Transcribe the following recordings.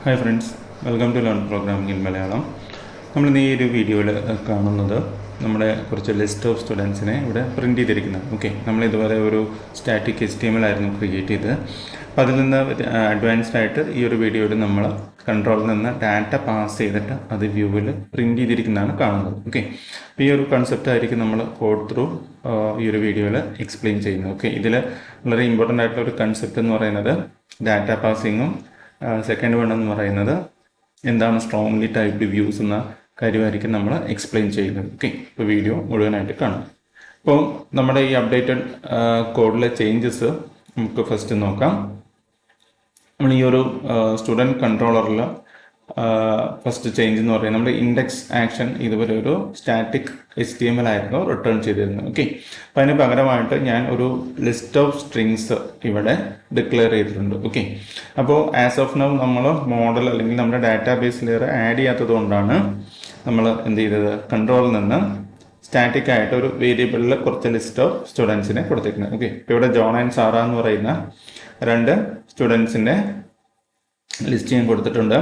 Hi friends, welcome to learn programming in Malayalam. നമ്മൾ ഈ ഒരു വീഡിയോയിൽ കാണുന്നത് നമ്മുടെ കുറച്ച് ലിസ്റ്റ് ഓഫ് സ്റ്റുഡൻസിനെ ഇവിടെ പ്രിൻറ്റ് ചെയ്തിരിക്കുന്നത്. നമ്മൾ ഇതുപോലെ ഒരു സ്റ്റാറ്റിക് HTML ആയിരുന്നു ക്രിയേറ്റ് ചെയ്തത്. അപ്പോൾ അതിൽ നിന്ന് അഡ്വാൻസ്ഡ് ആയിട്ട് ഈ ഒരു വീഡിയോയിൽ നമ്മൾ കൺട്രോളിൽ നിന്ന് ഡാറ്റ പാസ് ചെയ്തിട്ട് അത് വ്യൂവിൽ പ്രിൻറ്റ് ചെയ്തിരിക്കുന്നതാണ് കാണുന്നത്. അപ്പോൾ ഈ ഒരു കൺസെപ്റ്റ് ആയിരിക്കും നമ്മൾ കോഡ് ത്രൂ ഈ ഒരു വീഡിയോയിൽ എക്സ്പ്ലെയിൻ ചെയ്യുന്നത്. ഇതിൽ വളരെ ഇമ്പോർട്ടൻ്റ് ആയിട്ടുള്ള ഒരു കൺസെപ്റ്റ് എന്ന് പറയുന്നത് ഡാറ്റ പാസിങ്ങും സെക്കൻഡ് വൺ എന്ന് പറയുന്നത് എന്താണ് സ്ട്രോങ്ലി ടൈപ്ഡ് വ്യൂസ് എന്ന കാര്യമായിരിക്കും നമ്മൾ എക്സ്പ്ലെയിൻ ചെയ്യുന്നത്. ഇപ്പോൾ വീഡിയോ മുഴുവനായിട്ട് കാണാം. അപ്പോൾ നമ്മുടെ ഈ അപ്ഡേറ്റഡ് കോഡിലെ ചേഞ്ചസ് നമുക്ക് ഫസ്റ്റ് നോക്കാം. നമ്മൾ ഈ ഒരു സ്റ്റുഡൻറ്റ് കൺട്രോളറിൽ ഫസ്റ്റ് ചേഞ്ച് എന്ന് പറയുന്നത് നമ്മുടെ ഇൻഡെക്സ് ആക്ഷൻ ഇതുപോലെ ഒരു സ്റ്റാറ്റിക് HTML ആയിരുന്നു റിട്ടേൺ ചെയ്തിരുന്നത്. അപ്പോൾ അതിന് പകരമായിട്ട് ഞാൻ ഒരു ലിസ്റ്റ് ഓഫ് സ്ട്രിങ്സ് ഇവിടെ ഡിക്ലെയർ ചെയ്തിട്ടുണ്ട്. അപ്പോൾ ആസ് ഓഫ് നൗ നമ്മൾ മോഡൽ അല്ലെങ്കിൽ നമ്മുടെ ഡാറ്റാബേസ് ലെയർ ആഡ് ചെയ്യാത്തത് കൊണ്ടാണ് നമ്മൾ എന്ത് ചെയ്തത്, കൺട്രോളിൽ നിന്ന് സ്റ്റാറ്റിക് ആയിട്ട് ഒരു വേരിയബിളിൽ കുറച്ച് ലിസ്റ്റ് ഓഫ് സ്റ്റുഡൻസിനെ കൊടുത്തിരിക്കുന്നത്. ഇപ്പോൾ ഇവിടെ ജോൺ ആൻഡ് സാറ എന്ന് പറയുന്ന രണ്ട് സ്റ്റുഡൻസിൻ്റെ ലിസ്റ്റ് ഞാൻ കൊടുത്തിട്ടുണ്ട്.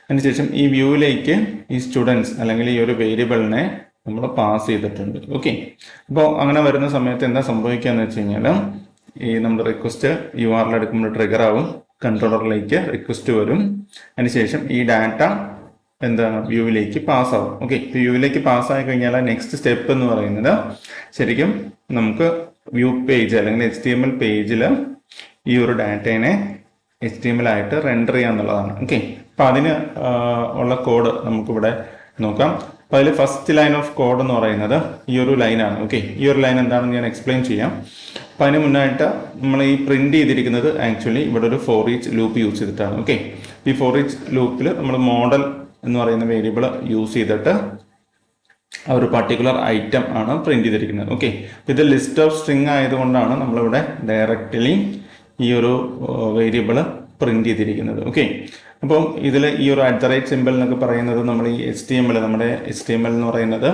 അതിനുശേഷം ഈ വ്യൂവിലേക്ക് ഈ സ്റ്റുഡൻസ് അല്ലെങ്കിൽ ഈ ഒരു വേരിയബിളിനെ നമ്മൾ പാസ് ചെയ്തിട്ടുണ്ട്. അപ്പോൾ അങ്ങനെ വരുന്ന സമയത്ത് എന്താ സംഭവിക്കുക എന്ന് വെച്ച് കഴിഞ്ഞാൽ ഈ നമ്മുടെ റിക്വസ്റ്റ് URL എടുക്കുമ്പോൾ ട്രിഗർ ആവും, കൺട്രോളറിലേക്ക് റിക്വസ്റ്റ് വരും. അതിനുശേഷം ഈ ഡാറ്റ എന്താണ് വ്യൂവിലേക്ക് പാസ്സാവും. വ്യൂവിലേക്ക് പാസ്സായി കഴിഞ്ഞാൽ നെക്സ്റ്റ് സ്റ്റെപ്പ് എന്ന് പറയുന്നത് ശരിക്കും നമുക്ക് വ്യൂ പേജ് അല്ലെങ്കിൽ HTML പേജിൽ ഈ ഒരു ഡാറ്റേനെ HTML ആയിട്ട് റെൻഡർ ചെയ്യുക എന്നുള്ളതാണ്. അപ്പോൾ അതിന് ഉള്ള കോഡ് നമുക്കിവിടെ നോക്കാം. അപ്പോൾ അതിൽ ഫസ്റ്റ് ലൈൻ ഓഫ് കോഡ് എന്ന് പറയുന്നത് ഈ ഒരു ലൈനാണ്. ഈ ഒരു ലൈൻ എന്താണെന്ന് ഞാൻ എക്സ്പ്ലെയിൻ ചെയ്യാം. അപ്പോൾ അതിന് മുന്നായിട്ട് നമ്മൾ ഈ പ്രിന്റ് ചെയ്തിരിക്കുന്നത് ആക്ച്വലി ഇവിടെ ഒരു ഫോർ ഈച്ച് ലൂപ്പ് യൂസ് ചെയ്തിട്ടാണ്. ഈ ഫോർ ഈച്ച് ലൂപ്പിൽ നമ്മൾ മോഡൽ എന്ന് പറയുന്ന വേരിയബിൾ യൂസ് ചെയ്തിട്ട് ആ ഒരു പർട്ടിക്കുലർ ഐറ്റം ആണ് പ്രിന്റ് ചെയ്തിരിക്കുന്നത്. ഇത് ലിസ്റ്റ് ഓഫ് സ്ട്രിങ് ആയതുകൊണ്ടാണ് നമ്മളിവിടെ ഡയറക്റ്റ്ലി ഈ ഒരു വേരിയബിൾ പ്രിന്റ് ചെയ്തിരിക്കുന്നത്. അപ്പം ഇതിൽ ഈ ഒരു @ സിമ്പിൾ എന്നൊക്കെ പറയുന്നത് നമ്മൾ ഈ HTML നമ്മുടെ HTML എന്ന് പറയുന്നത്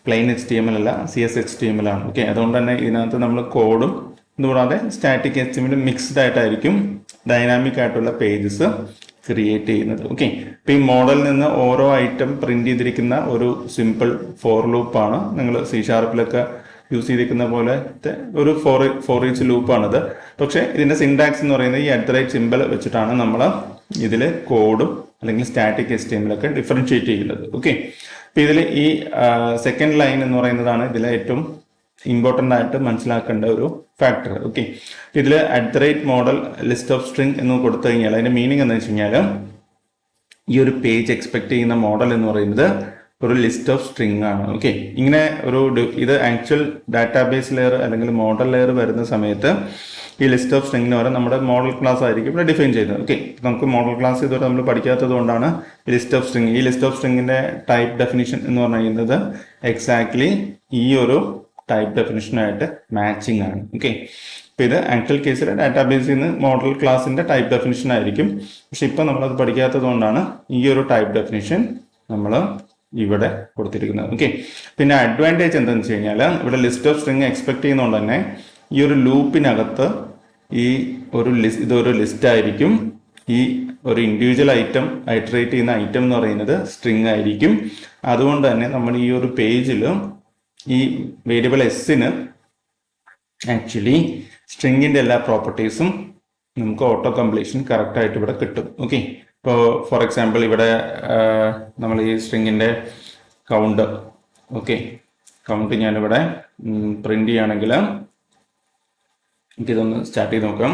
പ്ലെയിൻ HTML അല്ല, CSHTML ആണ്. അതുകൊണ്ട് തന്നെ ഇതിനകത്ത് നമ്മൾ കോഡും ഇതുകൂടാതെ സ്റ്റാറ്റിക് HTML മിക്സ്ഡ് ആയിട്ടായിരിക്കും ഡൈനാമിക് ആയിട്ടുള്ള പേജസ് ക്രിയേറ്റ് ചെയ്യുന്നത്. അപ്പോൾ ഈ മോഡലിൽ നിന്ന് ഓരോ ഐറ്റം പ്രിന്റ് ചെയ്തിരിക്കുന്ന ഒരു സിമ്പിൾ ഫോർ ലൂപ്പാണ്. നിങ്ങൾ C# യൂസ് ചെയ്തിരിക്കുന്ന പോലത്തെ ഒരു ഫോർ ഈച്ച് ലൂപ്പാണിത്. പക്ഷേ ഇതിൻ്റെ സിൻടാക്സ് എന്ന് പറയുന്നത് ഈ @ സിമ്പിൾ വെച്ചിട്ടാണ് നമ്മൾ ഇതിൽ കോഡും അല്ലെങ്കിൽ സ്റ്റാറ്റിക് HTML ഒക്കെ ഡിഫറൻഷിയേറ്റ് ചെയ്യുന്നത്. അപ്പോൾ ഇതിൽ ഈ സെക്കൻഡ് ലൈൻ എന്ന് പറയുന്നതാണ് ഇതിലെ ഏറ്റവും ഇമ്പോർട്ടൻ്റ് ആയിട്ട് മനസ്സിലാക്കേണ്ട ഒരു ഫാക്ടർ. ഇതിൽ @ മോഡൽ ലിസ്റ്റ് ഓഫ് സ്ട്രിങ് എന്ന് കൊടുത്തു കഴിഞ്ഞാൽ അതിൻ്റെ മീനിങ് എന്ന് വെച്ച് കഴിഞ്ഞാൽ ഈ ഒരു പേജ് എക്സ്പെക്ട് ചെയ്യുന്ന മോഡൽ എന്ന് പറയുന്നത് ഒരു ലിസ്റ്റ് ഓഫ് സ്ട്രിങ് ആണ്. ഇങ്ങനെ ഒരു ഇത് ആക്ച്വൽ ഡാറ്റാബേസ് ലെയർ അല്ലെങ്കിൽ മോഡൽ ലെയർ വരുന്ന സമയത്ത് ഈ ലിസ്റ്റ് ഓഫ് സ്ട്രിങ്ങിന് വരെ നമ്മുടെ മോഡൽ ക്ലാസ് ആയിരിക്കും ഇവിടെ ഡിഫൈൻ ചെയ്യുന്നത്. നമുക്ക് മോഡൽ ക്ലാസ് ഇതുവരെ നമ്മൾ പഠിക്കാത്തത് കൊണ്ടാണ് ഈ ലിസ്റ്റ് ഓഫ് സ്ട്രിങ്. ഈ ലിസ്റ്റ് ഓഫ് സ്ട്രിങ്ങിന്റെ ടൈപ്പ് ഡെഫിനിഷൻ എന്ന് പറയുന്നത് എക്സാക്ട്ലി ഈ ഒരു ടൈപ്പ് ഡെഫിനിഷനായിട്ട് മാച്ചിങ് ആണ്. അപ്പോൾ ഇത് ആക്ച്വൽ കേസിൽ ഡാറ്റാബേസിൽ നിന്ന് മോഡൽ ക്ലാസിന്റെ ടൈപ്പ് ഡെഫിനിഷൻ ആയിരിക്കും. പക്ഷെ ഇപ്പം നമ്മളത് പഠിക്കാത്തത് കൊണ്ടാണ് ഈ ഒരു ടൈപ്പ് ഡെഫിനിഷൻ നമ്മൾ ഇവിടെ കൊടുത്തിരിക്കുന്നത്. പിന്നെ അഡ്വാൻറ്റേജ് എന്താണെന്ന് വെച്ച് കഴിഞ്ഞാൽ ഇവിടെ ലിസ്റ്റ് ഓഫ് സ്ട്രിങ് എക്സ്പെക്ട് ചെയ്യുന്നതുകൊണ്ട് തന്നെ ഈ ഒരു ലൂപ്പിനകത്ത് ഈ ഒരു ഇതൊരു ലിസ്റ്റ് ആയിരിക്കും. ഈ ഒരു ഇൻഡിവിജ്വൽ ഐറ്റം ഐറ്ററേറ്റ് ചെയ്യുന്ന ഐറ്റം എന്ന് പറയുന്നത് സ്ട്രിങ് ആയിരിക്കും. അതുകൊണ്ട് തന്നെ നമ്മൾ ഈ ഒരു പേജിൽ ഈ വേരിയബിൾ എസ്സിന് ആക്ച്വലി സ്ട്രിങ്ങിൻ്റെ എല്ലാ പ്രോപ്പർട്ടീസും നമുക്ക് ഓട്ടോ കംപ്ലീഷൻ കറക്റ്റായിട്ട് ഇവിടെ കിട്ടും. ഇപ്പോൾ ഫോർ എക്സാമ്പിൾ ഇവിടെ നമ്മൾ ഈ സ്ട്രിങ്ങിൻ്റെ കൗണ്ട് ഞാനിവിടെ പ്രിന്റ് ചെയ്യുകയാണെങ്കിൽ എനിക്കിതൊന്ന് സ്റ്റാർട്ട് ചെയ്ത് നോക്കാം.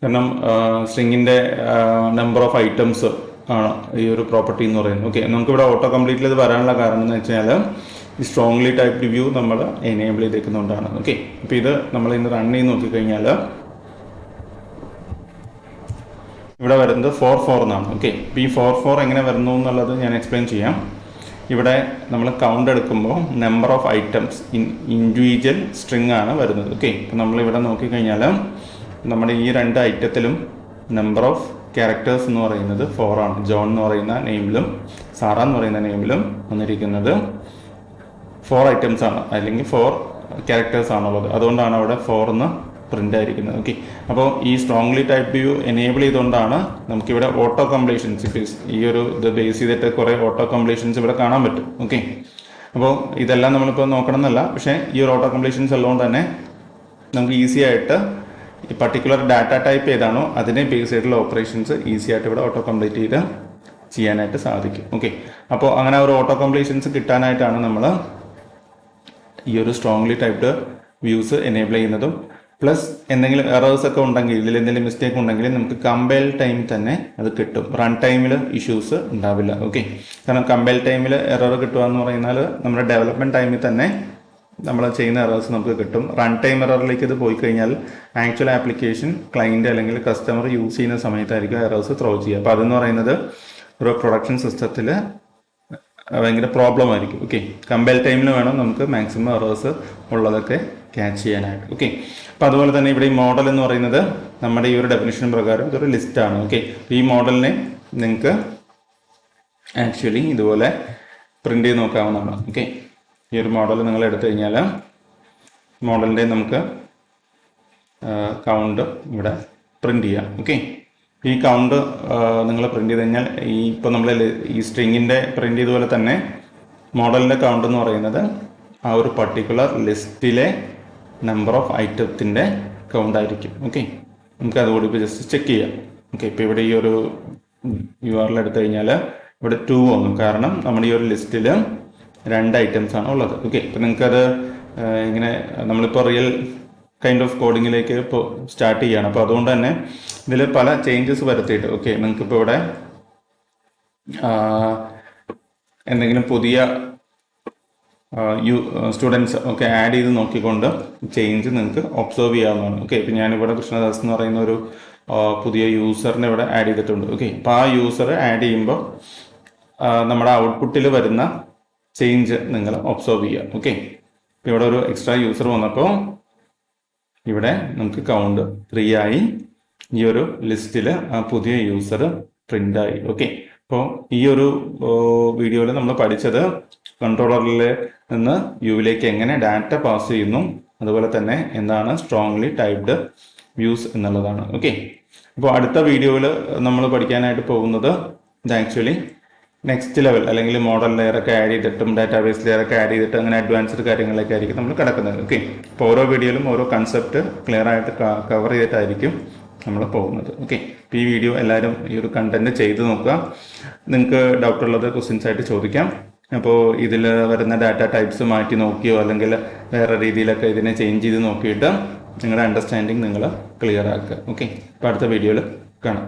കാരണം സ്ട്രിങ്ങിൻ്റെ നമ്പർ ഓഫ് ഐറ്റംസ് ആണ് ഈ ഒരു പ്രോപ്പർട്ടി എന്ന് പറയുന്നത്. നമുക്കിവിടെ ഓട്ടോ കംപ്ലീറ്റിൽ ഇത് വരാനുള്ള കാരണം എന്ന് വെച്ചാൽ ഈ സ്ട്രോങ്ലി ടൈപ്ഡ് വ്യൂ നമ്മൾ എനേബിൾ ചെയ്തേക്കുന്നതുകൊണ്ടാണ്. അപ്പോൾ ഇത് നമ്മൾ ഇന്ന് റൺ ചെയ്ത് നോക്കിക്കഴിഞ്ഞാൽ ഇവിടെ വരുന്നത് 4 എന്നാണ്. അപ്പോൾ ഈ 4 എങ്ങനെ വരുന്നു എന്നുള്ളത് ഞാൻ എക്സ്പ്ലെയിൻ ചെയ്യാം. ഇവിടെ നമ്മൾ കൗണ്ട് എടുക്കുമ്പോൾ number of items individual string ആണ് വരുന്നത്. അപ്പോൾ നമ്മളിവിടെ നോക്കിക്കഴിഞ്ഞാൽ നമ്മുടെ ഈ രണ്ട് ഐറ്റത്തിലും നമ്പർ ഓഫ് ക്യാരക്ടേഴ്സ് എന്ന് പറയുന്നത് 4 ആണ്. ജോൺ എന്ന് പറയുന്ന നെയിമിലും സാറ എന്ന് പറയുന്ന നെയിമിലും വന്നിരിക്കുന്നത് 4 ഐറ്റംസ് ആണ്, അല്ലെങ്കിൽ 4 ക്യാരക്ടേഴ്സ് ആണുള്ളത്. അതുകൊണ്ടാണ് അവിടെ 4 എന്ന് പ്രിൻ്റ് ആയിരിക്കുന്നത്. ഓക്കെ, അപ്പോൾ ഈ സ്ട്രോങ്ലി ടൈപ്പ് വ്യൂ എനേബിൾ ചെയ്തുകൊണ്ടാണ് നമുക്കിവിടെ ഓട്ടോ കംപ്ലീഷൻസ് ഈ ഒരു ഇത് ബേസ് ചെയ്തിട്ട് കുറേ ഓട്ടോ കംപ്ലീഷൻസ് ഇവിടെ കാണാൻ പറ്റും. ഓക്കെ, അപ്പോൾ ഇതെല്ലാം നമ്മളിപ്പോൾ നോക്കണം എന്നല്ല, പക്ഷേ ഈ ഒരു ഓട്ടോ കംപ്ലീഷൻസ് ഉള്ളതുകൊണ്ട് തന്നെ നമുക്ക് ഈസി ആയിട്ട് ഈ പർട്ടിക്കുലർ ഡാറ്റ ടൈപ്പ് ഏതാണോ അതിനെ ബേസ് ചെയ്തിട്ടുള്ള ഓപ്പറേഷൻസ് ഈസി ആയിട്ട് ഇവിടെ ഓട്ടോ കംപ്ലീറ്റ് ചെയ്ത് ചെയ്യാനായിട്ട് സാധിക്കും. ഓക്കെ, അപ്പോൾ അങ്ങനെ ഒരു ഓട്ടോ കംപ്ലീഷൻസ് കിട്ടാനായിട്ടാണ് നമ്മൾ ഈ ഒരു സ്ട്രോങ്ലി ടൈപ്ഡ് വ്യൂസ് എനേബിൾ ചെയ്യുന്നതും പ്ലസ് എന്തെങ്കിലും എറേഴ്സ് ഒക്കെ ഉണ്ടെങ്കിൽ ഇതിൽ എന്തെങ്കിലും മിസ്റ്റേക്ക് ഉണ്ടെങ്കിൽ നമുക്ക് കമ്പൈൽ ടൈം തന്നെ അത് കിട്ടും. റൺ ടൈമിൽ ഇഷ്യൂസ് ഉണ്ടാവില്ല. ഓക്കെ, കാരണം കമ്പൈൽ ടൈമിൽ എറർ കിട്ടുക എന്ന് പറയുന്നാൽ നമ്മുടെ ഡെവലപ്മെൻറ്റ് ടൈമിൽ തന്നെ നമ്മൾ ചെയ്യുന്ന എറേഴ്സ് നമുക്ക് കിട്ടും. റൺ ടൈം എററിലേക്ക് ഇത് പോയി കഴിഞ്ഞാൽ ആക്ച്വൽ ആപ്ലിക്കേഷൻ ക്ലയൻറ്റ് അല്ലെങ്കിൽ കസ്റ്റമർ യൂസ് ചെയ്യുന്ന സമയത്തായിരിക്കും എറേഴ്സ് ത്രോ ചെയ്യുക. അപ്പോൾ അതെന്ന് പറയുന്നത് ഒരു പ്രൊഡക്ഷൻ സിസ്റ്റത്തിൽ ഭയങ്കര പ്രോബ്ലം ആയിരിക്കും. ഓക്കെ, കമ്പൈൽ ടൈമിൽ വേണം നമുക്ക് മാക്സിമം എറേഴ്സ് ഉള്ളതൊക്കെ ക്യാച്ച് ചെയ്യാനായിട്ട്. ഓക്കെ, അപ്പോൾ അതുപോലെ തന്നെ ഇവിടെ ഈ മോഡൽ എന്ന് പറയുന്നത് നമ്മുടെ ഈ ഒരു ഡെഫിനിഷൻ പ്രകാരം ഇതൊരു ലിസ്റ്റാണ്. ഓക്കെ, ഈ മോഡലിനെ നിങ്ങൾക്ക് ആക്ച്വലി ഇതുപോലെ പ്രിൻ്റ് ചെയ്ത് നോക്കാവുന്നതാണ്. ഓക്കെ, ഈ ഒരു മോഡൽ നിങ്ങൾ എടുത്തു കഴിഞ്ഞാൽ മോഡലിൻ്റെ നമുക്ക് കൗണ്ട് ഇവിടെ പ്രിൻ്റ് ചെയ്യാം. ഓക്കെ, ഈ കൗണ്ട് നിങ്ങൾ പ്രിൻ്റ് ചെയ്ത് കഴിഞ്ഞാൽ ഈ ഇപ്പോൾ നമ്മൾ ഈ സ്ട്രിങ്ങിൻ്റെ പ്രിൻ്റ് ചെയ്തതുപോലെ തന്നെ മോഡലിൻ്റെ കൗണ്ട് എന്ന് പറയുന്നത് ആ ഒരു പർട്ടിക്കുലർ ലിസ്റ്റിലെ നമ്പർ ഓഫ് ഐറ്റത്തിൻ്റെ കൗണ്ട് ആയിരിക്കും. ഓക്കെ, നമുക്ക് അതുകൂടി ഇപ്പോൾ ജസ്റ്റ് ചെക്ക് ചെയ്യാം. ഓക്കെ, ഇപ്പോൾ ഇവിടെ ഈ ഒരു URL എടുത്തു കഴിഞ്ഞാൽ ഇവിടെ 2 വന്നു, കാരണം നമ്മുടെ ഈ ഒരു ലിസ്റ്റിൽ 2 ഐറ്റംസ് ആണ് ഉള്ളത്. ഓക്കെ, ഇപ്പോൾ നിങ്ങൾക്കത് ഇങ്ങനെ നമ്മളിപ്പോൾ റിയൽ കൈൻഡ് ഓഫ് കോഡിങ്ങിലേക്ക് ഇപ്പോൾ സ്റ്റാർട്ട് ചെയ്യുകയാണ്. അപ്പോൾ അതുകൊണ്ട് തന്നെ ഇതിൽ പല ചേഞ്ചസ് വരുത്തിയിട്ട് ഓക്കെ നിങ്ങൾക്കിപ്പോൾ ഇവിടെ എന്തെങ്കിലും പുതിയ സ്റ്റുഡൻസ് ഒക്കെ ആഡ് ചെയ്ത് നോക്കിക്കൊണ്ട് ചേഞ്ച് നിങ്ങൾക്ക് ഒബ്സർവ് ചെയ്യാവുന്നതാണ്. ഓക്കെ, ഇപ്പം ഞാനിവിടെ കൃഷ്ണദാസ് എന്ന് പറയുന്ന ഒരു പുതിയ യൂസറിനെ ഇവിടെ ആഡ് ചെയ്തിട്ടുണ്ട്. ഓക്കെ, അപ്പോൾ ആ യൂസർ ആഡ് ചെയ്യുമ്പോൾ നമ്മുടെ ഔട്ട്പുട്ടിൽ വരുന്ന ചേഞ്ച് നിങ്ങൾ ഒബ്സർവ് ചെയ്യുക. ഓക്കെ, ഇപ്പോൾ ഇവിടെ ഒരു എക്സ്ട്രാ യൂസർ വന്നപ്പോൾ ഇവിടെ നമുക്ക് കൗണ്ട് 3 ആയി, ഈ ഒരു ലിസ്റ്റിൽ ആ പുതിയ യൂസർ പ്രിൻ്റായി. ഓക്കെ, അപ്പോൾ ഈ ഒരു വീഡിയോയിൽ നമ്മൾ പഠിച്ചത് കൺട്രോളറിൽ നിന്ന് വ്യൂവിലേക്ക് എങ്ങനെ ഡാറ്റ പാസ് ചെയ്യുന്നു, അതുപോലെ തന്നെ എന്താണ് സ്ട്രോങ്ലി ടൈപ്ഡ് വ്യൂസ് എന്നുള്ളതാണ്. ഓക്കെ, അപ്പോൾ അടുത്ത വീഡിയോയിൽ നമ്മൾ പഠിക്കാനായിട്ട് പോകുന്നത് ഇത് ആക്ച്വലി നെക്സ്റ്റ് ലെവൽ അല്ലെങ്കിൽ മോഡൽ ലെയറൊക്കെ ആഡ് ചെയ്തിട്ടും ഡാറ്റാബേസ് ലെയറൊക്കെ ആഡ് ചെയ്തിട്ട് അങ്ങനെ അഡ്വാൻസ്ഡ് കാര്യങ്ങളിലേക്ക് ആയിരിക്കും നമ്മൾ കിടക്കുന്നത്. ഓക്കെ, അപ്പോൾ ഓരോ വീഡിയോയിലും ഓരോ കൺസെപ്റ്റ് ക്ലിയർ ആയിട്ട് കവർ ചെയ്തിട്ടായിരിക്കും നമ്മൾ പോകുന്നത്. ഓക്കെ, അപ്പോൾ ഈ വീഡിയോ എല്ലാവരും ഈ ഒരു കണ്ടന്റ് ചെയ്ത് നോക്കുക. നിങ്ങൾക്ക് ഡൗട്ടുള്ളത് ക്വസ്റ്റ്യൻസ് ആയിട്ട് ചോദിക്കാം. അപ്പോൾ ഇതിൽ വരുന്ന ഡാറ്റ ടൈപ്സ് മാറ്റി നോക്കിയോ അല്ലെങ്കിൽ വേറെ രീതിയിലൊക്കെ ഇതിനെ ചേഞ്ച് ചെയ്ത് നോക്കിയിട്ട് നിങ്ങളുടെ അണ്ടർസ്റ്റാൻഡിങ് നിങ്ങൾ ക്ലിയർ ആക്കുക. ഓക്കെ, അപ്പോൾ അടുത്ത വീഡിയോയിൽ കാണാം.